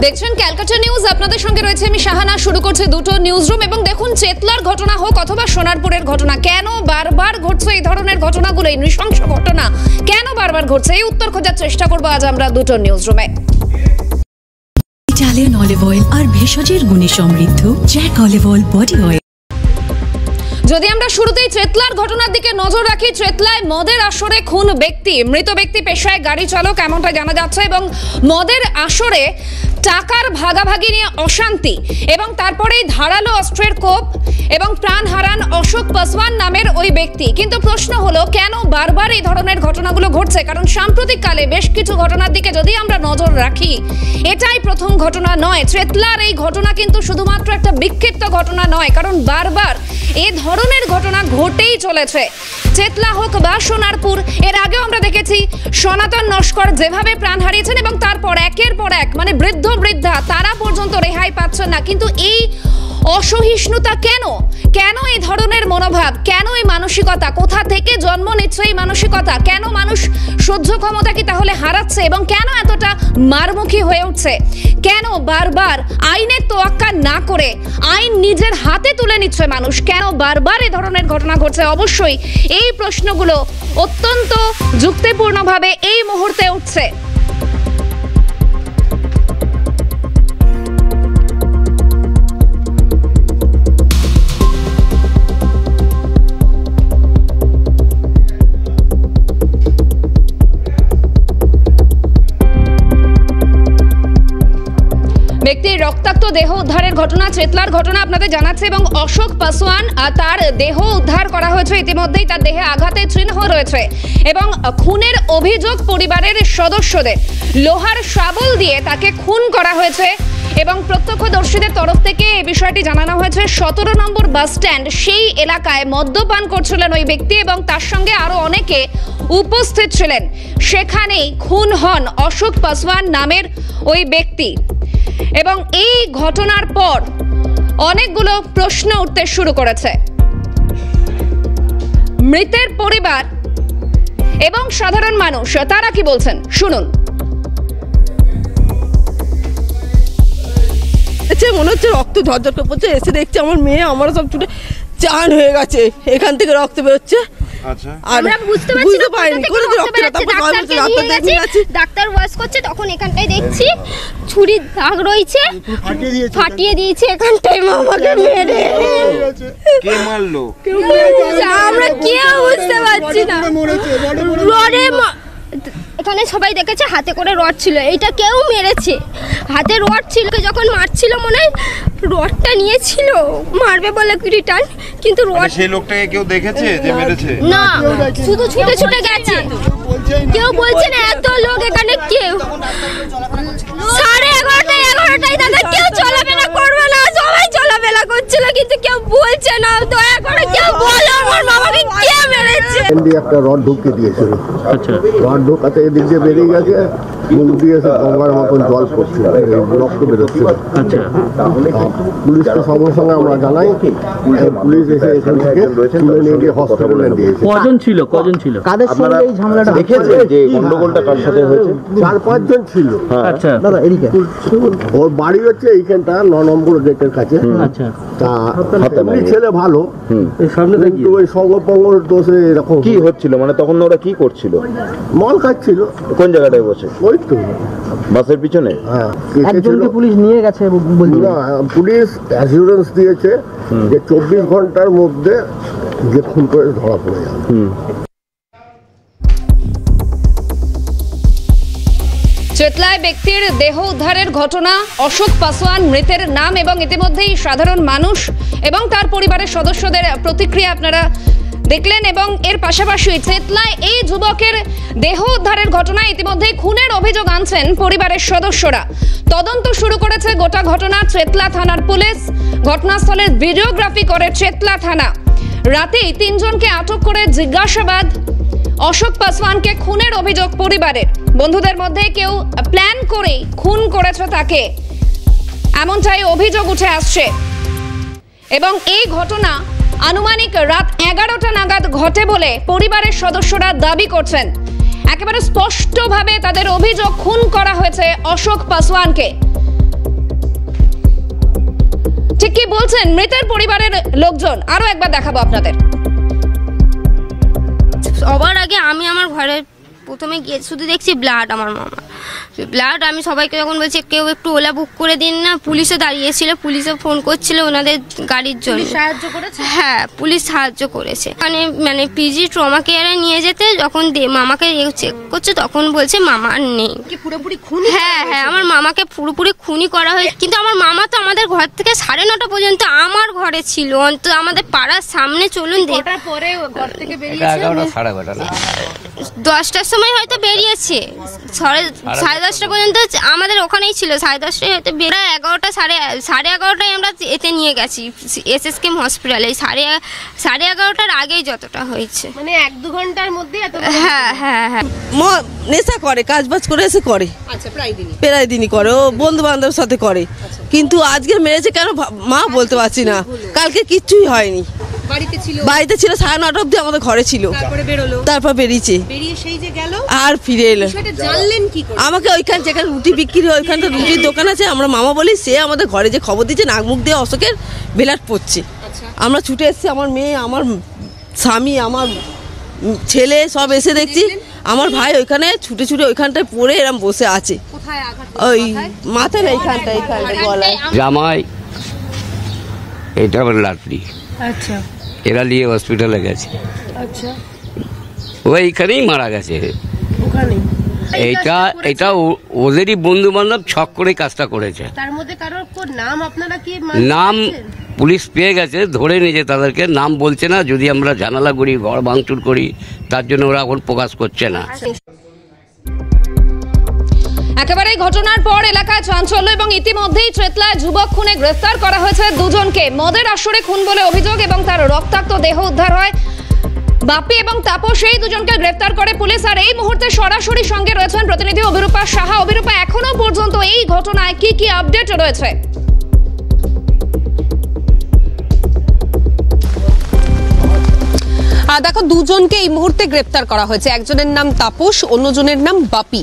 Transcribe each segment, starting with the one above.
দেখছেন ক্যালকাটা নিউজ, আপনাদের সঙ্গে রয়েছে আমি শাহানা। শুরু করছে দুটো নিউজ রুম। এবং দেখুন, চেতলার ঘটনা হোক অথবা সোনারপুরের ঘটনা, কেন বারবার ঘটছে এই ধরনের ঘটনাগুলো, এই নৃশংস ঘটনা কেন বারবার ঘটছে, এই উত্তর খোঁজার চেষ্টা করবো আজ আমরা দুটো নিউজ রুমে। ইটালিয়ান অলিভ অয়েল আর ভেষজের গুণে সমৃদ্ধ Jack olive oil body oil. যদি আমরা শুরুতেই চেতলার ঘটনার দিকে নজর রাখি, চেতলায় মদের আসরে খুন ব্যক্তি, মৃত ব্যক্তি পেশায় গাড়ি চালক এমনটা জানা যাচ্ছে, এবং মদের আসরে টাকার ভাগাভাগি নিয়ে অশান্তি, এবং তারপরেই ধারালো অস্ত্রের কোপ এবং প্রাণ হারান অশোক পাসওয়ান নামের ওই ব্যক্তি। কিন্তু প্রশ্ন হলো, কেন বারবার এই ধরনের ঘটনাগুলো ঘটছে? কারণ সাম্প্রতিককালে বেশ কিছু ঘটনার দিকে যদি আমরা নজর রাখি, এটাই প্রথম ঘটনা নয়। চেতলার এই ঘটনা কিন্তু শুধুমাত্র একটা বিক্ষিপ্ত ঘটনা নয়, কারণ বারবার এই ধরনের ঘটনা ঘটেই চলেছে। চেতলা হোক বা সোনারপুর, এর আগেও আমরা দেখেছি সনাতন নস্কর যেভাবে প্রাণ হারিয়েছেন, এবং তারপর একের পর এক মানে বৃদ্ধ বৃদ্ধা তারা পর্যন্ত রেহাই পাচ্ছেন না। কিন্তু এই অসহিষ্ণুতা কেন? কেন এই ধরনের মনোভাব? কেন এই মানসিকতা? কোথা থেকে জন্ম নিচ্ছে এই মানসিকতা? কেন মানুষ সহ্য ক্ষমতা কি তাহলে হারাচ্ছে, এবং কেন এতটা মারমুখী হয়ে উঠছে? কেন বারবার আইনের তোয়াক্কা না করে আইন নিজের হাতে তুলে নিচ্ছে মানুষ? কেন বারবার এই ধরনের ঘটনা ঘটছে? অবশ্যই এই প্রশ্নগুলো অত্যন্ত যুক্তিপূর্ণভাবে এই মুহূর্তে উঠছে। ব্যক্তির রক্তাক্ত দেহ উদ্ধারের ঘটনা, চেতলার ঘটনা আপনাদের জানাচ্ছে, এবং অশোক পাসওয়ান তার দেহ উদ্ধার করা হয়েছে ইতিমধ্যেই, তার দেহে আঘাতের চিহ্ন রয়েছে, এবং খুনের অভিযোগ পরিবারের সদস্যদের। লোহার শাবল দিয়ে তাকে খুন করা হয়েছে, এবং প্রত্যক্ষদর্শীদের তরফ থেকে এই বিষয়টি জানানো হয়েছে। 17 নম্বর বাস স্ট্যান্ড, সেই এলাকায় মদ্যপান করছিলেন ওই ব্যক্তি, এবং তার সঙ্গে আরো অনেকে উপস্থিত ছিলেন। সেখানেই খুন হন অশোক পাসওয়ান নামের ওই ব্যক্তি। এবং এই ঘটনার পর অনেকগুলো প্রশ্ন উঠতে শুরু করেছে। মৃতের পরিবার এবং সাধারণ মানুষ তারা কি বলছেন শুনুন। মনে হচ্ছে রক্ত ঝরঝর করে পড়ছে, এসে দেখছি আমার মেয়ে, আমার সব ছুটে চান হয়ে গেছে, এখান থেকে রক্ত বেরোচ্ছে। আচ্ছা, আমরা বুঝতে পারিনি ডাক্তার ওয়াশ করছে, তখন এখানটায় দেখছি ছুরির দাগ রয়েছে, ফাটিয়ে দিয়েছে এখানটায়। মামাকে মেরে কে মারলো আমরা কেউ বুঝতে পারছি না। রডে এখানে সবাই দেখেছে হাতে করে রড ছিল, এইটা কেউ মেরেছে, হাতে রড ছিল, যখন মারছিল মনে হয় রডটা নিয়েছিল মারবে বলে রিটার্ন, কিন্তু রড সেই লোকটাকে কেউ দেখেছে যে মেরেছে? না, শুধু ছুটে ছুটে গেছে, কেউ বলছে না। এত লোক এখানে, কেউ 11:30 দাদা কেউ চলাফেরা করবে না, সবাই চলাফেরা করছিল, কিন্তু কেউ বলছে না। দয়া করে কেউ বলো আমার মামাকে কে মেরেছে। একটা রড ঢুকিয়ে দিয়েছিল। আচ্ছা, রড ঢোকাতে এদিক দিয়ে বেরিয়ে গেছে, মুখ দিয়ে গঙ্গার মতন জল পড়ছিল, রক্ত বেরোচ্ছিল। আচ্ছা, পুলিশকে সঙ্গে সঙ্গে আমরা জানাই, পুলিশ এসে এখান থেকে তুলে নিয়ে গিয়ে হসপিটালে দিয়েছে। কজন ছিল? কাদের সঙ্গে এই ঝামেলাটা দেখেছে? যে গন্ডগোলটা কার সাথে হয়েছে? 4-5 জন ছিল। আচ্ছা দাদা, এদিকে ওর বাড়ি হচ্ছে এইখানটা 9 নম্বর গেটের কাছে। আচ্ছা, তা ছেলে ভালো, কিন্তু ওই সঙ্গপঙ্গর দোষে এরকম কি হচ্ছিল? মানে তখন ওরা কি করছিল? মল খাচ্ছিল। কোন জায়গাটায় বসে? ওই তো বাসের পিছনে। হ্যাঁ, একজনকে পুলিশ নিয়ে গেছে বলছি না, পুলিশ অ্যাসিউরেন্স দিয়েছে যে 24 ঘন্টার মধ্যে যে খুন করে ধরা পড়ে যাবে। চেতলায় ব্যক্তির দেহ উদ্ধারের ঘটনা, অশোক পাসওয়ান মৃতের নাম, এবং ইতিমধ্যেই সাধারণ মানুষ এবং তার পরিবারের সদস্যদের প্রতিক্রিয়া আপনারা দেখলেন। এবং এর পাশাপাশি চেতলায় এই যুবকের দেহ উদ্ধারের ঘটনায় ইতিমধ্যেই খুনের অভিযোগ আনছেন পরিবারের সদস্যরা। তদন্ত শুরু করেছে গোটা ঘটনা চেতলা থানার পুলিশ। ঘটনাস্থলের ভিডিওগ্রাফি করে চেতলা থানা। রাতেই 3 জনকে আটক করে জিজ্ঞাসাবাদ। অশোক পাসওয়ানকে খুনের অভিযোগ পরিবারের। বন্ধুদের মধ্যে কেউ প্ল্যান করে খুন করেছে তাকে, এমনটাই অভিযোগ উঠে আসছে। এবং এই ঘটনা আনুমানিক রাত 11টা নাগাদ ঘটে বলে পরিবারের সদস্যরা দাবি করছেন। একেবারে স্পষ্টভাবে তাদের অভিযোগ খুন করা হয়েছে অশোক পাসওয়ানকে। ঠিক কি বলছেন মৃতের পরিবারের লোকজন আরো একবার দেখাবো আপনাদের। সবার আগে আমি আমার ঘরে প্রথমে গিয়ে শুধু দেখছি ব্লাড, আমার মামা ব্লাড। আমি সবাইকে যখন বলছি কেউ একটু ওলা বুক করে দিন না, পুলিশও দাঁড়িয়েছিল, পুলিশও ফোন করছিল ওনাদের গাড়ির জন্য। সাহায্য করেছে? হ্যাঁ, পুলিশ সাহায্য করেছে। মানে পিজি ট্রমা কেয়ারে নিয়ে যেতে যখন মামাকে চেক করছে তখন বলছে মামা আর নেই। পুরোপুরি খুনি? হ্যাঁ, আমার মামাকে পুরোপুরি খুনি করা হয়েছে। কিন্তু আমার মামা তো আমাদের ঘর থেকে 9:30 পর্যন্ত আমার ঘরে ছিল, অন্তত আমাদের পাড়ার সামনে। চলুন পরে ঘর থেকে বেরিয়েছে 10টার সময় হয়তো বেরিয়েছে, 10:30 পর্যন্ত আমাদের ওখানেই ছিল। 10:30 হয়তো 11টা 11:30 আমরা এতে নিয়ে গেছি এসএসকেএম হসপিটালে। 11:30টার আগেই যতটা হয়েছে, মানে 1-2 ঘন্টার মধ্যে। হ্যাঁ হ্যাঁ হ্যাঁ। নেশা করে, কাজ বাজ করে এসে করে। আচ্ছা, প্রায় দিনই করে, ও বন্ধু বান্ধবের সাথে করে। কিন্তু আজকে মেরেছে কেন মা বলতে পারছি না। কালকে কিচ্ছুই হয়নি, বাড়িতে ছিল 9:30 অব্দি আমাদের ঘরে ছিল। তারপর বেরিয়েছে, সেই যে গেল আর ফিরে এলো। জানলেন কি করে? আমাকে ওইখানে যেখানে রুটি বিক্রি হয় ওইখানটা রুটির দোকান আছে, আমরা মামা বলি, সে আমাদের ঘরে যে খবর দিচ্ছে নাক মুখ দিয়ে অশোকের বেলাট পড়ছে। আমরা ছুটে এসেছি, আমার মেয়ে, আমার স্বামী, আমার ছেলে সব এসে দেখছি আমার ভাই ওইখানে ছুটে ছুটে ওইখানটায় পড়ে এরম বসে আছে। ওই মাথায় না, এইখানটায় গলায়। জামাই এটা আমার লাটলি। আচ্ছা, এরা নিয়ে হসপিটালে গেছে। আচ্ছা, ওইখানেই মারা গেছে। ওখানে এটা ওদেরই বন্ধু বান্ধব ছক করে কাজটা করেছে। তার মধ্যে কারোর নাম আপনারা কি নাম পুলিশ পেয়ে গেছে, ধরে নিয়েছে তাদেরকে। নাম বলছে না, যদি আমরা জানালা করি, ঘর ভাঙচুর করি, তার জন্য ওরা এখন প্রকাশ করছে না। একেবারে ঘটনার পর এলাকায় চাঞ্চল্য এবং ইতিমধ্যেই চেতলায় যুবক খুনে গ্রেফতার করা হয়েছে দুজনকে। মদের আসরে খুন বলে অভিযোগ এবং তার রক্তাক্ত দেহ উদ্ধার হয়। বাপি এবং তাপস এই দুজনকে গ্রেফতার করে পুলিশ। আর এই মুহূর্তে সরাসরি সঙ্গে রয়েছেন প্রতিনিধি অভিরূপা সাহা। অভিরূপা, এখনো পর্যন্ত এই ঘটনায় কি কি আপডেট রয়েছে? দেখো, দুজনকে এই মুহূর্তে গ্রেপ্তার করা হয়েছে। একজনের নাম তাপস, অন্যজনের নাম বাপি।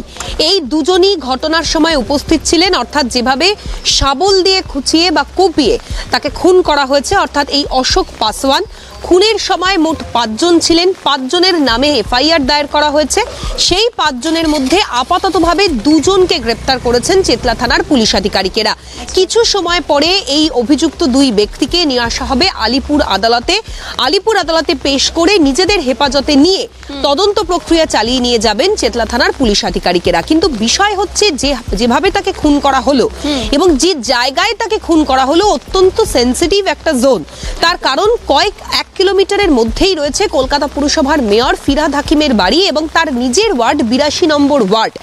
এই দুজনই ঘটনার সময় উপস্থিত ছিলেন, অর্থাৎ যেভাবে শাবল দিয়ে খুঁচিয়ে বা কুপিয়ে তাকে খুন করা হয়েছে, অর্থাৎ এই অশোক পাসওয়ান। খুনের সময় মোট 5 জন ছিলেন। 5 জনের নামে এফআইআর দায়ের করা হয়েছে। সেই 5 জনের মধ্যে আপাততভাবে 2 জনকে গ্রেপ্তার করেছেন চেতলা থানার পুলিশ আধিকারিকেরা। কিছু সময় পরে এই অভিযুক্ত 2 ব্যক্তিকে নিয়ে আসা হবে আলিপুর আদালতে। আলিপুর আদালতে পেশ করে নিজেদের হেফাজতে নিয়ে তদন্ত প্রক্রিয়া চালিয়ে নিয়ে যাবেন চেতলা থানার পুলিশ আধিকারিকেরা। কিন্তু বিষয় হচ্ছে যেভাবে তাকে খুন করা হলো এবং যে জায়গায় তাকে খুন করা হলো, অত্যন্ত সেন্সিটিভ একটা জোন। তার কারণ 1 কিলোমিটারের মধ্যেই রয়েছে কলকাতা পুরসভার মেয়র ফিরহাদ হাকিমের বাড়ি এবং তার নিজের ওয়ার্ড 82 নম্বর ওয়ার্ড।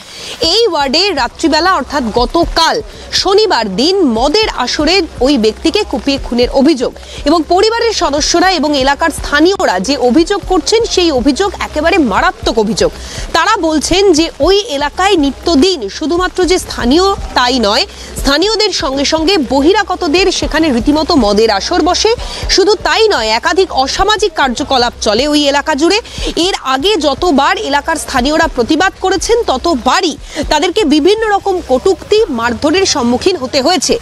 এই ওয়ার্ডে রাত্রিবেলা অর্থাৎ গতকাল শনিবার দিন মদের আসরে ওই ব্যক্তিকে কুপিয়ে খুনের অভিযোগ এবং পরিবারের সদস্যরা এবং এলাকার স্থানীয়রা যে অভিযোগ করছেন সেই অভিযোগ একেবারে মারাত্মক অভিযোগ। তারা বলছেন যে ওই এলাকায় নিত্যদিন শুধুমাত্র যে স্থানীয় তাই নয়, স্থানীয়দের সঙ্গে সঙ্গে বহিরাগতদের সেখানে রীতিমতো মদের আসর বসে। শুধু তাই নয়, একাধিক অসামাজিক কার্যকলাপ চলে ওই এলাকা জুড়ে। এর আগে যতবার এলাকার স্থানীয়রা প্রতিবাদ করেছেন ততবারই তাদেরকে বিভিন্ন রকম কটূক্তি, মারধরের সম্মুখীন হতে হয়েছে।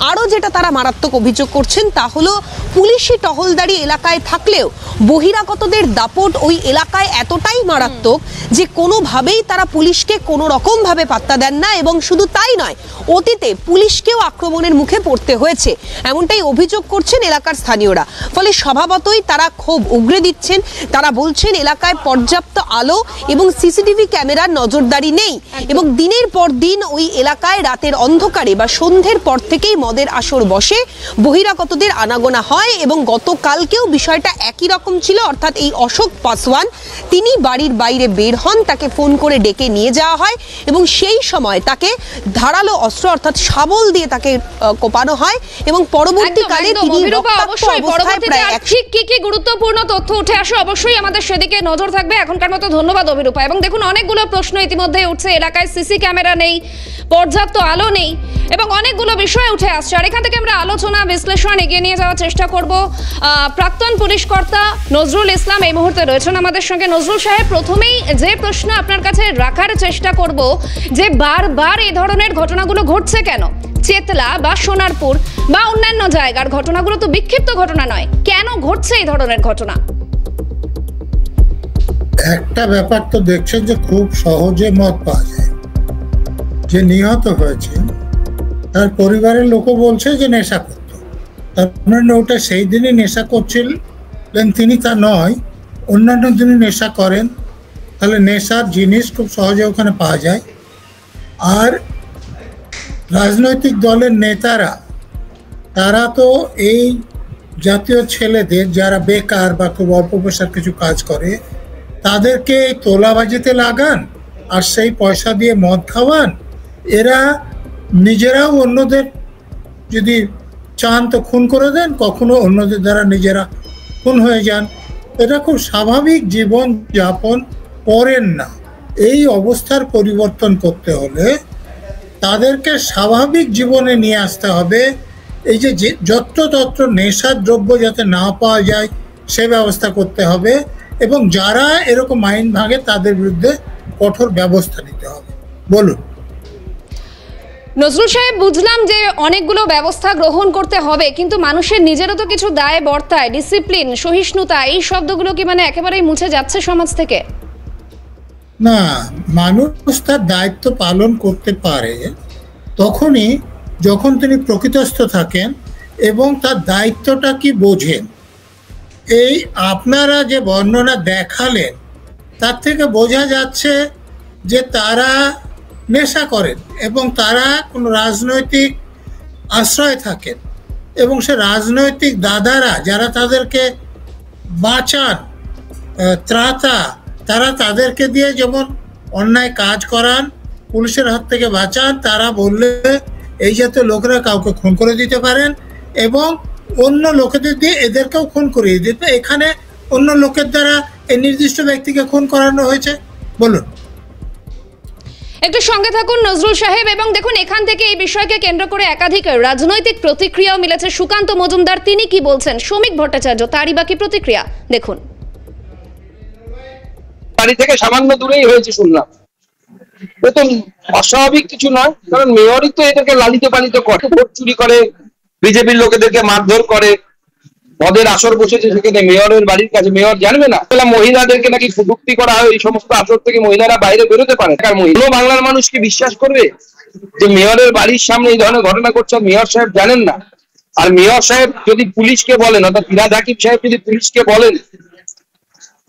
আরও যেটা তারা মারাত্মক অভিযোগ করছেন তা হলো পুলিশি টহলদারি এলাকায় থাকলেও বহিরাগতদের দাপট ওই এলাকায় এতটাই মারাত্মক যে কোনোভাবেই তারা পুলিশকে কোনো রকমভাবে পাত্তা দেন না এবং শুধু তাই নয়, অতীতে পুলিশকেও আক্রমণের মুখে পড়তে হয়েছে, এমনটাই অভিযোগ করছেন এলাকার স্থানীয়রা। ফলে স্বভাবতই তারা ক্ষোভ উগরে দিচ্ছেন। তারা বলছেন এলাকায় পর্যাপ্ত আলো এবং সিসিটিভি ক্যামেরার নজরদারি নেই এবং দিনের পর দিন ওই এলাকায় রাতের অন্ধকারে বা সন্ধ্যের পর থেকেই মদের আসর বসে, বহিরাগতদের আনাগোনা হয় এবং গতকালকেও বিষয়টা একই রকম ছিল। অর্থাৎ এই অশোক পাসওয়ান তিনি বাড়ির বাইরে বের হন, তাকে ফোন করে ডেকে নিয়ে যাওয়া হয় এবং সেই সময় তাকে ধারালো অস্ত্র অর্থাৎ শাবল দিয়ে তাকে কোপানো হয় এবং পরবর্তীকালে তিনি কি গুরুত্বপূর্ণ তথ্য উঠে আসে অবশ্যই আমাদের সেদিকে নজর থাকবে। এখনকার মতো ধন্যবাদ অভিরূপা। এবং দেখুন, অনেকগুলো প্রশ্ন ইতিমধ্যে উঠছে। এলাকায় সিসি ক্যামেরা নেই, পর্যাপ্ত আলো নেই এবং অনেকগুলো বিষয় উঠে আসছে। আর এখান থেকে আমরা আলোচনা বিশ্লেষণ এগিয়ে নিয়ে যাওয়ার চেষ্টা করব। প্রাক্তন পুলিশ কর্তা নজরুল ইসলাম এই মুহূর্তে রয়েছেন আমাদের সঙ্গে। নজরুল সাহেব, প্রথমেই যে প্রশ্ন আপনার কাছে রাখার চেষ্টা করব যে বারবার এই ধরনের ঘটনাগুলো ঘটছে কেন? চেতলা বা সোনারপুর বা অন্যান্য জায়গার ঘটনাগুলো তো বিক্ষিপ্ত ঘটনা নয়, কেন ঘটছে এই ধরনের ঘটনা? একটা ব্যাপার তো দেখছেন যে খুব সহজে মদ পাওয়া যায়। যে নিহত হয়েছে তার পরিবারের লোকও বলছে যে নেশা করত, তার মানে ওটা সেই দিনই নেশা করছিলেন তিনি তা নয়, অন্যান্য দিনই নেশা করেন, তাহলে নেশার জিনিস খুব সহজে ওখানে পাওয়া যায়। আর রাজনৈতিক দলের নেতারা তারা তো এই জাতীয় ছেলেদের যারা বেকার বা খুব অল্প পয়সার কিছু কাজ করে তাদেরকে তোলাবাজিতে লাগান আর সেই পয়সা দিয়ে মদ খাওয়ান। এরা নিজেরাও অন্যদের যদি চান তো খুন করে দেন, কখনো অন্যদের দ্বারা নিজেরা খুন হয়ে যান। এটা খুব স্বাভাবিক জীবন যাপন করেন না। এই অবস্থার পরিবর্তন করতে হলে তাদেরকে স্বাভাবিক জীবনে নিয়ে আসতে হবে। এই যে যত্রতত্র নেশার দ্রব্য যাতে না পাওয়া যায় সে ব্যবস্থা করতে হবে, এবং যারা এরকম আইন ভাঙে তাদের বিরুদ্ধে কঠোর ব্যবস্থা নিতে হবে। বলুন নজরুল সাহেব, বুঝলাম যে অনেকগুলো ব্যবস্থা গ্রহণ করতে হবে, কিন্তু মানুষের নিজেরও তো কিছু দায় বর্তায়, ডিসিপ্লিন, সহিষ্ণুতা, এই শব্দগুলো কি মানে একেবারেই মুছে যাচ্ছে সমাজ থেকে? না, মানুষ তার দায়িত্ব পালন করতে পারে তখনই যখন তিনি প্রকৃতস্থ থাকেন এবং তার দায়িত্বটা কি বোঝেন। এই আপনারা যে বর্ণনা দেখালেন তার থেকে বোঝা যাচ্ছে যে তারা নেশা করেন এবং তারা কোনো রাজনৈতিক আশ্রয় থাকেন, এবং সে রাজনৈতিক দাদারা যারা তাদেরকে বাঁচান, ত্রাতা, তারা তাদেরকে দিয়ে যেমন অন্যায় কাজ করান, পুলিশের হাত থেকে বাঁচান, তারা বললে এই জাতীয় লোকেরা কাউকে খুন করে দিতে পারেন এবং অন্য লোকেদের দিয়ে এদেরকেও খুন করিয়ে দিতে। এখানে অন্য লোকের দ্বারা এই নির্দিষ্ট ব্যক্তিকে খুন করানো হয়েছে। বলুন। একটু সঙ্গে থাকুন নজরুল সাহেব, এবং দেখুন এখান থেকে এই বিষয়কে কেন্দ্র করে একাধিক রাজনৈতিক প্রতিক্রিয়াও মিলেছে। সুকান্ত মজুমদার তিনি কি বলছেন, শ্রমিক ভট্টাচার্য তারই বাকি প্রতিক্রিয়া দেখুন। বাড়ি থেকে সামান্য দূরেই হয়েছে শুনলাম, এ তো অস্বাভাবিক কিছু নয়, কারণ মেয়রই তো এটাকে লালিত পালিত করে, ভোট চুরি করে, বিজেপির লোকেদেরকে মারধর করে, মদের আসর বসেছে সেখানে মেয়রের বাড়ির কাছে, মেয়র জানবে না? মহিলাদেরকে নাকি কটূক্তি করা হয়, এই সমস্ত আসর থেকে মহিলারা বাইরে বেরোতে পারে। কোনো বাংলার মানুষ কি বিশ্বাস করবে যে মেয়রের বাড়ির সামনে এই ধরনের ঘটনা করছে মেয়র সাহেব জানেন না? আর মেয়র সাহেব যদি পুলিশকে বলেন, অর্থাৎ ফিরহাদ হাকিম সাহেব যদি পুলিশকে বলেন,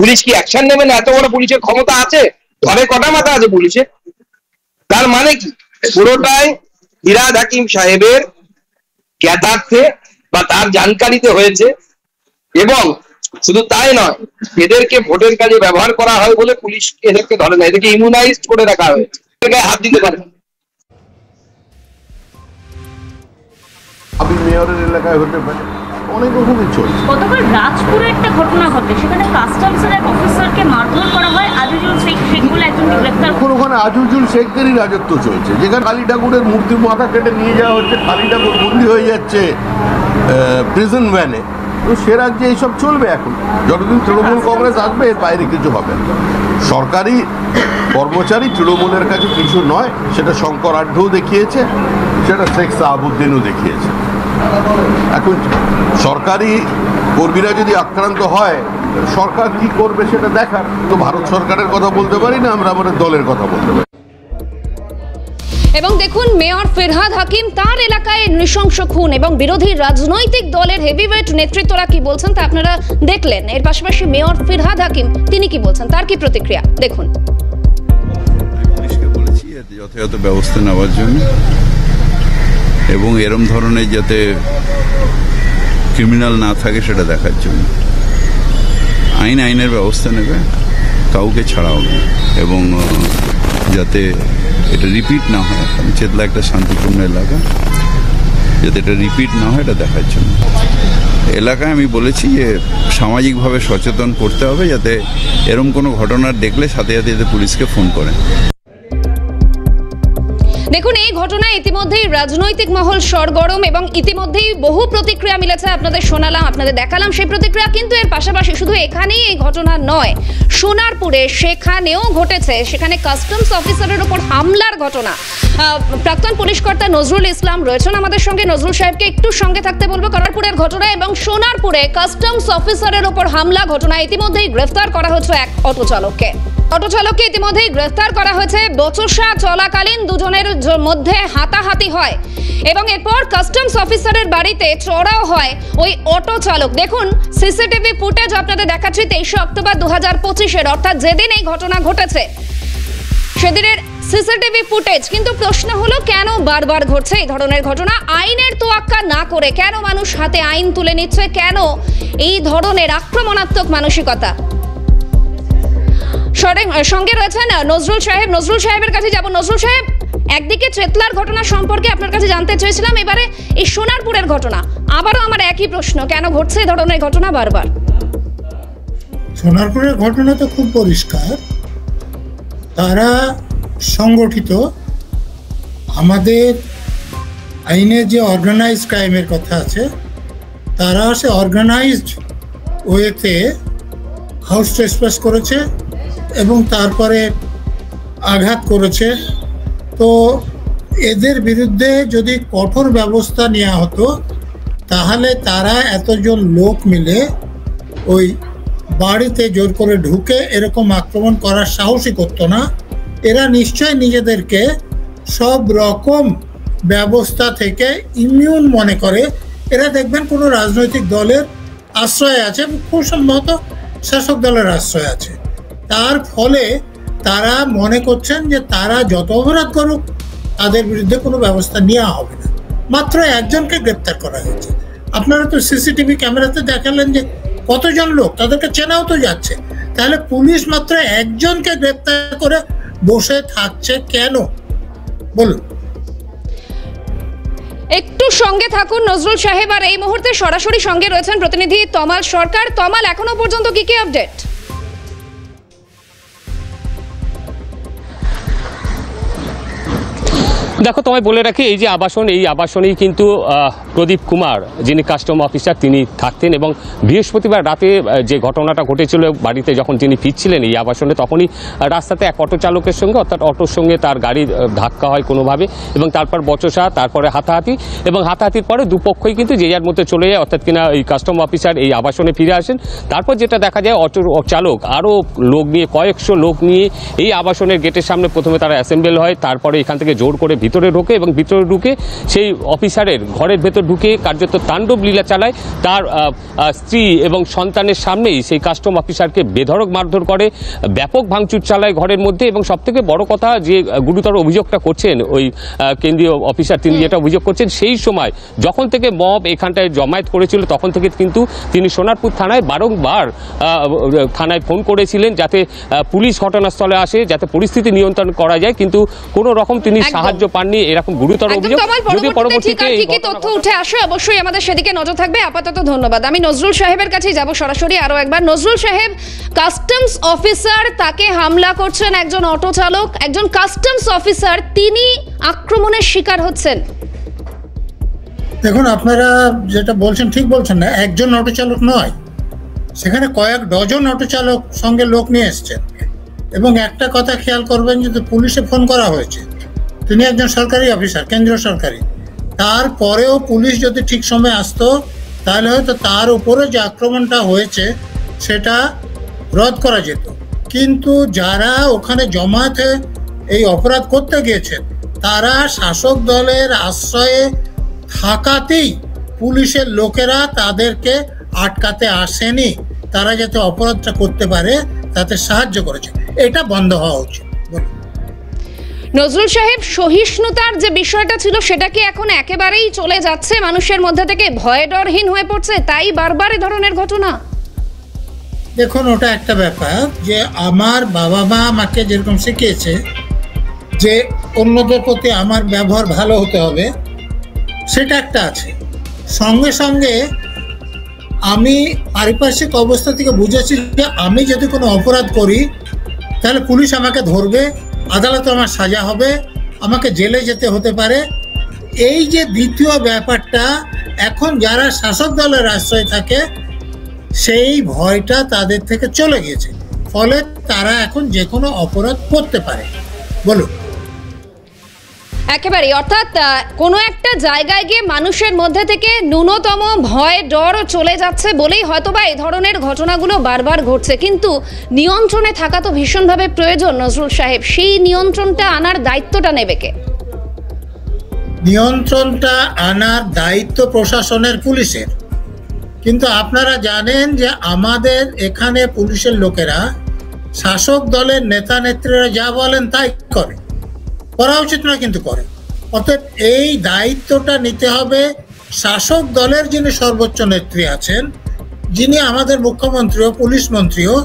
পুলিশ কি অ্যাকশন নেবে না? এত বড় পুলিশের ক্ষমতা আছে? ঘরে কটা মাথা আছে পুলিশে? তার মানে কি পুরোটাই ফিরহাদ হাকিম সাহেবের জ্ঞাতার্থে বা তার জানকারিতে হয়েছে। এবং শুধু তাই নয়, এদেরকে ভোটের কাজে ব্যবহার করা হয় বলে পুলিশ এদেরকে ধরে না, এদেরকে ইমিউনাইজড করে রাখা হয়েছে, গায়ে হাত দিতে পারে না। আপনি মেয়রের এলাকায় হতে পারে, অনেক রকমই চলছে। গতকাল রাজপুরে একটা ঘটনা ঘটে, সেখানে কাস্টমসের এক অফিসারকে মারধর করা হয়, আজিজুল শেখ বলে একজনকে গ্রেফতার। এখন ওখানে আজিজুল শেখেরই রাজত্ব চলছে, যেখানে কালী ঠাকুরের মূর্তির মাথা কেটে নিয়ে যাওয়া হচ্ছে, কালী ঠাকুর বন্দি হয়ে যাচ্ছে প্রিজন ভ্যানে। তো সে রাজ্যে এইসব চলবে এখন, যতদিন তৃণমূল কংগ্রেস আসবে এর বাইরে কিছু হবে না। সরকারি কর্মচারী তৃণমূলের কাছে কিছু নয়, সেটা শঙ্কর আঢ্যও দেখিয়েছে, সেটা শেখ সাহাবুদ্দিনও দেখিয়েছে। এখন সরকারি কর্মীরা যদি আক্রান্ত হয়, সরকার কি করবে সেটা দেখার। তো ভারত সরকারের কথা বলতে পারি না, আমরা আমাদের দলের কথা বলতে পারি। এবং দেখুন মেয়র ফিরহাদ হাকিম তার এলাকায় নৃশংস খুন, এবং বিরোধী রাজনৈতিক দলের হেভিওয়েট নেতৃত্বরা কি বলছেন তা আপনারা দেখলেন। এর পাশাপাশি মেয়র ফিরহাদ হাকিম তিনি কি বলছেন, তার কি প্রতিক্রিয়া দেখুন। পুলিশকে বলেছি যথাযথ ব্যবস্থা নেওয়ার জন্য, এবং এরম ধরনের যাতে ক্রিমিনাল না থাকে সেটা দেখার জন্য। আইনের ব্যবস্থা নেবে, কাউকে ছাড়াও না, এবং যাতে এটা রিপিট না হয়। চেতলা একটা শান্তিপূর্ণ এলাকা, যাতে এটা রিপিট না হয় এটা দেখার জন্য এলাকায় আমি বলেছি যে সামাজিকভাবে সচেতন করতে হবে, যাতে এরম কোনো ঘটনা দেখলে সাথে সাথে পুলিশকে ফোন করেন। দেখুন, এই ঘটনায় ইতিমধ্যেই রাজনৈতিক মহল সরগরম এবং ইতিমধ্যেই বহু প্রতিক্রিয়া মিলেছে। আপনাদের শোনালাম, আপনাদের দেখালাম সেই প্রতিক্রিয়া, কিন্তু এর পাশাপাশি শুধু এখানেই এই ঘটনা নয়, সোনারপুরে সেখানেও ঘটেছে। সেখানে কাস্টমস অফিসারের উপর হামলার ঘটনা। প্রাক্তন পুলিশ কর্তা নজরুল ইসলাম রয়েছেন আমাদের সঙ্গে। নজরুল সাহেবকে একটু সঙ্গে থাকতে বলবো। সোনারপুরের ঘটনা এবং সোনারপুরে কাস্টমস অফিসারের উপর হামলা ঘটনা, ইতিমধ্যেই গ্রেফতার করা হয়েছে এক অটো চালককে। ইতিমধ্যেই গ্রেফতার করা হয়েছে। বচসা চলাকালীন দুজনের মধ্যে হাতাহাতি হয় এবং এরপর কাস্টমস অফিসারের বাড়িতে চড়াও হয় ওই অটো চালক। দেখুন সিসিটিভি ফুটেজ আপনাদের দেখাচ্ছি 23 অক্টোবর 2025-এর, অর্থাৎ যেদিন এই ঘটনা ঘটেছে সেদিনের সিসিটিভি ফুটেজ। কিন্তু প্রশ্ন হলো, কেন বারবার ঘটছে এই ধরনের ঘটনা? আইনের তোয়াক্কা না করে কেন মানুষ হাতে আইন তুলে নিচ্ছে? কেন এই ধরনের আক্রমণাত্মক মানসিকতা? সঙ্গে রয়েছেন নজরুল সাহেব। নজরুল সাহেবের কাছে যাব। নজরুল সাহেব, একদিকে চেতলার ঘটনা সম্পর্কে আপনার কাছে জানতে চেয়েছিলাম, এবারে এই সোনারপুরের ঘটনা, আবারও আমার একই প্রশ্ন, কেন ঘটছে এই ধরনের ঘটনা বারবার? সোনারপুরের ঘটনা তো খুব পরিষ্কার, তারা সংগঠিত। আমাদের আইনে যে অর্গানাইজড ক্রাইমের কথা আছে, তারা সে অর্গানাইজড ওয়েতে হাউস ট্রেসপাস করেছে এবং তারপরে আঘাত করেছে। তো এদের বিরুদ্ধে যদি কঠোর ব্যবস্থা নেওয়া হতো, তাহলে তারা এতজন লোক মিলে ওই বাড়িতে জোর করে ঢুকে এরকম আক্রমণ করার সাহসই করতো না। এরা নিশ্চয় নিজেদেরকে সব রকম ব্যবস্থা থেকে ইমিউন মনে করে। এরা দেখবেন কোনো রাজনৈতিক দলের আশ্রয় আছে, খুব সম্ভবত শাসক দলের আশ্রয় আছে। তার ফলে তারা মনে করছেন যে তারা যত অপরাধ করুক তাদের বিরুদ্ধে কোনো ব্যবস্থা নেওয়া হবে না। মাত্র একজনকে গ্রেপ্তার করা হয়েছে। আপনারা তো সিসিটিভি ক্যামেরাতে দেখালেন যে কতজন লোক, তাদেরকে চেনাও তো যাচ্ছে। তাহলে পুলিশ মাত্র একজনকে গ্রেপ্তার করে বসে থাকছে কেন বলুন? একটু সঙ্গে থাকুন নজরুল সাহেব। আর এই মুহূর্তে সরাসরি সঙ্গে রয়েছেন প্রতিনিধি তমাল সরকার। তমাল, এখনো পর্যন্ত কি আপডেট? দেখো, তোমায় বলে রাখি, এই যে আবাসন, এই আবাসনেই কিন্তু প্রদীপ কুমার, যিনি কাস্টম অফিসার, তিনি থাকতেন। এবং বৃহস্পতিবার রাতে যে ঘটনাটা ঘটেছিল, বাড়িতে যখন তিনি ফিরছিলেন এই আবাসনে, তখনই রাস্তাতে এক অটো চালকের সঙ্গে, অর্থাৎ অটোর সঙ্গে তার গাড়ি ধাক্কা হয় কোনোভাবে, এবং তারপর বচসা, তারপরে হাতাহাতি, এবং হাতাহাতির পরে দুপক্ষই কিন্তু যে যার মধ্যে চলে যায়, অর্থাৎ কিনা এই কাস্টম অফিসার এই আবাসনে ফিরে আসেন। তারপর যেটা দেখা যায়, অটো চালক আরও লোক নিয়ে, কয়েকশো লোক নিয়ে এই আবাসনের গেটের সামনে প্রথমে তারা অ্যাসেম্বল হয়, তারপরে এখান থেকে জোর করে ভিতরে ঢোকে এবং ভিতরে ঢুকে সেই অফিসারের ঘরের ভেতর ঢুকে কার্যত তাণ্ডব লীলা চালায়। তার স্ত্রী এবং সন্তানের সামনেই সেই কাস্টম অফিসারকে বেধড়ক মারধর করে, ব্যাপক ভাঙচুর চালায় ঘরের মধ্যে। এবং সবথেকে বড় কথা, যে গুরুতর অভিযোগটা করছেন ওই কেন্দ্রীয় অফিসার, তিনি যেটা অভিযোগ করছেন, সেই সময় যখন থেকে মব এখানটায় জমায়েত করেছিল, তখন থেকে কিন্তু তিনি সোনারপুর থানায় বারংবার থানায় ফোন করেছিলেন যাতে পুলিশ ঘটনাস্থলে আসে, যাতে পরিস্থিতি নিয়ন্ত্রণ করা যায়, কিন্তু কোনো রকম তিনি সাহায্য পাননি। এরকম গুরুতর অভিযোগ। যদি পরবর্তীতে কি তথ্য উঠে আসে, অবশ্যই আমাদের সেদিকে নজর থাকবে। আপাতত ধন্যবাদ। আমি নজরুল সাহেবের কাছেই যাব সরাসরি আরো একবার। নজরুল সাহেব, কাস্টমস অফিসার, তাকে হামলা করছেন একজন অটো চালক, একজন কাস্টমস অফিসার, তিনি আক্রমণের শিকার হচ্ছেন। দেখুন, আপনারা যেটা বলছেন ঠিক বলছেন না। একজন অটো চালক নয়, সেখানে কয়েক ডজন অটো চালক সঙ্গে লোক নিয়ে এসছেন। এবং একটা কথা খেয়াল করবেন, যে পুলিশে ফোন করা হয়েছে, তিনি একজন সরকারি অফিসার, কেন্দ্রীয় সরকারি। তারপরেও পুলিশ যদি ঠিক সময় আসতো, তাহলে হয়তো তার উপরে যে আক্রমণটা হয়েছে সেটা রদ করা যেত। কিন্তু যারা ওখানে জমায়েত হয়ে এই অপরাধ করতে গিয়েছেন, তারা শাসক দলের আশ্রয়ে থাকাতেই পুলিশের লোকেরা তাদেরকে আটকাতে আসেনি। তারা যাতে অপরাধটা করতে পারে তাতে সাহায্য করেছে। এটা বন্ধ হওয়া উচিত। নজরুল সাহেব, সহিষ্ণুতার যে বিষয়টা ছিল সেটা কি এখন একেবারেই চলে যাচ্ছে? মানুষের মধ্যে থেকে ভয়ে ডরহীন হয়ে পড়ছে, তাই বারবার এই ধরনের ঘটনা? দেখুন, ওটা একটা ব্যাপার, যে আমার বাবা মা আমাকে যেরকম শিখিয়েছে যে অন্যদের প্রতি আমার ব্যবহার ভালো হতে হবে, সেটা একটা আছে। সঙ্গে সঙ্গে আমি পারিপার্শ্বিক অবস্থা থেকে বুঝেছি যে আমি যদি কোনো অপরাধ করি, তাহলে পুলিশ আমাকে ধরবে, আদালতে আমার সাজা হবে, আমাকে জেলে যেতে হতে পারে। এই যে দ্বিতীয় ব্যাপারটা, এখন যারা শাসক দলের আশ্রয় থাকে সেই ভয়টা তাদের থেকে চলে গেছে, ফলে তারা এখন যে কোনো অপরাধ করতে পারে। বলুন। একেবারে, অর্থাৎ কোনো একটা জায়গায় গিয়ে মানুষের মধ্যে থেকে ন্যূনতম ভয় ডর চলে যাচ্ছে বলেই হয়তোবা এই ধরনের ঘটনাগুলো বারবার ঘটছে। কিন্তু নিয়ন্ত্রণে থাকা তো ভীষণভাবে প্রয়োজন নজরুল সাহেব, সেই নিয়ন্ত্রণটা আনার দায়িত্বটা নেবে কে? নিয়ন্ত্রণটা আনার দায়িত্ব প্রশাসনের, পুলিশের। কিন্তু আপনারা জানেন যে আমাদের এখানে পুলিশের লোকেরা শাসক দলের নেতা নেত্রীরা যা বলেন তাই করে, করা উচিত নয় কিন্তু করে। অর্থাৎ এই দায়িত্বটা নিতে হবে শাসক দলের যিনি সর্বোচ্চ নেত্রী আছেন, যিনি আমাদের মুখ্যমন্ত্রী ও পুলিশ মন্ত্রীও,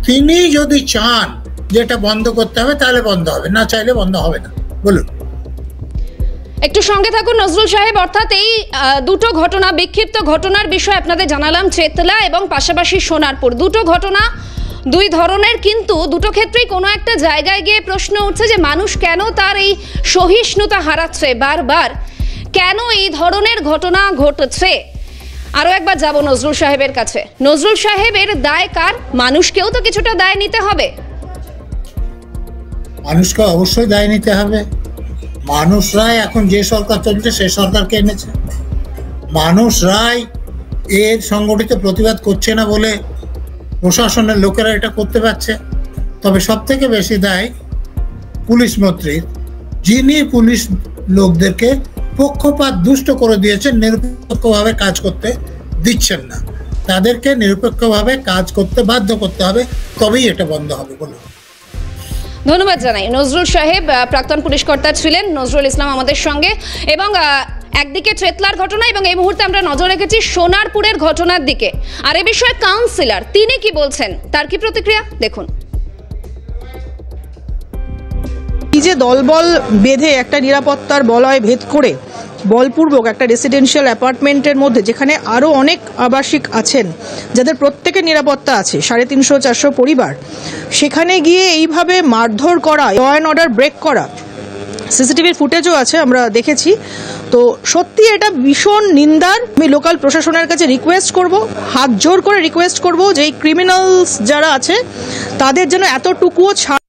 তিনি যদি চান যে এটা বন্ধ করতে হবে তাহলে বন্ধ হবে, না চাইলে বন্ধ হবে না। বলুন। একটু সঙ্গে থাকুন নজরুল সাহেব। অর্থাৎ এই দুটো ঘটনা, বিক্ষিপ্ত ঘটনার বিষয়ে আপনাদের জানালাম, চেতলা এবং পাশাপাশি সোনারপুর, দুটো ঘটনা দুই ধরনের, কিন্তু দুটো ক্ষেত্রেই কোনো একটা জায়গায় গিয়ে প্রশ্ন উঠছে যে মানুষ কেন তার এই সহিষ্ণুতা হারাচ্ছে বারবার, কেন এই ধরনের ঘটনা ঘটছে। আরো একবার যাব নজরুল সাহেবের কাছে। নজরুল সাহেবের দায় কার? মানুষকেও তো কিছুটা দায় নিতে হবে। মানুষকে অবশ্যই দায় নিতে হবে। মানুষরাই এখন যে সরকার চলছে সে সরকারকে এনেছে, মানুষরাই এর সংগঠিত প্রতিবাদ করছে না বলে প্রশাসনের লোকেরা এটা করতে পারছে। তবে সব থেকে বেশি দায় পুলিশ মন্ত্রীর, যিনি পুলিশ লোকদেরকে পক্ষপাত দুষ্ট করে দিয়েছেন, নিরপেক্ষভাবে কাজ করতে দিচ্ছেন না। তাদেরকে নিরপেক্ষভাবে কাজ করতে বাধ্য করতে হবে, তবেই এটা বন্ধ হবে। বলুন। ধন্যবাদ জানাই নজরুল সাহেব, প্রাক্তন পুলিশ কর্তা ছিলেন নজরুল ইসলাম আমাদের সঙ্গে। এবং একদিকে চেতলার ঘটনা এবং এই মুহূর্তে আমরা নজর রেখেছি সোনারপুরের ঘটনার দিকে। আর এ বিষয়ে কাউন্সিলর তিনি কি বলছেন, তার কি প্রতিক্রিয়া দেখুন। এই যে দলবল বেঁধে একটা নিরাপত্তার বলয় ভেদ করে বলপূর্বক একটা রেসিডেন্সিয়াল অ্যাপার্টমেন্টের মধ্যে, যেখানে আরও অনেক আবাসিক আছেন যাদের প্রত্যেকের নিরাপত্তা আছে, 350-400 পরিবার, সেখানে গিয়ে এইভাবে মারধর করা, ল অ্যান্ড অর্ডার ব্রেক করা, সিসিটিভির ফুটেজও আছে, আমরা দেখেছি। তো সত্যি এটা ভীষণ নিন্দার। আমি লোকাল প্রশাসনের কাছে রিকোয়েস্ট করব, হাত জোর করে রিকোয়েস্ট করব যে এই ক্রিমিনালস যারা আছে তাদের যেন এতটুকুও ছাড়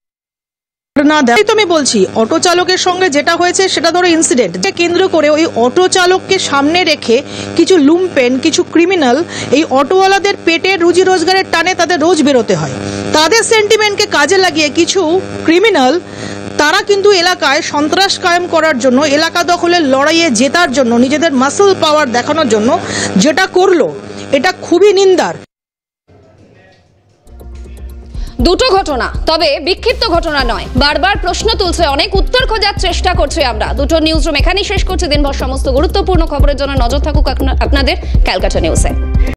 না দেয়। তো আমি বলছি, অটো চালকের সঙ্গে যেটা হয়েছে সেটা ধরো ইনসিডেন্ট, কেন্দ্র করে ওই অটো চালককে সামনে রেখে কিছু লুম্পেন, কিছু ক্রিমিনাল এই অটোওয়ালাদের পেটের রুজি রোজগারের টানে তাদের রোজ বেরোতে হয়, তাদের সেন্টিমেন্টকে কাজে লাগিয়ে কিছু ক্রিমিনাল তারা কিন্তু এলাকায় সন্ত্রাস কায়েম করার জন্য, এলাকা দখলের লড়াইয়ে জেতার জন্য, নিজেদের মাসল পাওয়ার দেখানোর জন্য যেটা করলো, এটা খুবই নিন্দার। দুটো ঘটনা, তবে বিক্ষিপ্ত ঘটনা নয়। বারবার প্রশ্ন তুলছে, অনেক উত্তর খোঁজার চেষ্টা করছি আমরা। দুটো নিউজ রুম এখানেই শেষ করছি। দিনভর সমস্ত গুরুত্বপূর্ণ খবরের জন্য নজর থাকুক আপনাদের ক্যালকাটা নিউজে।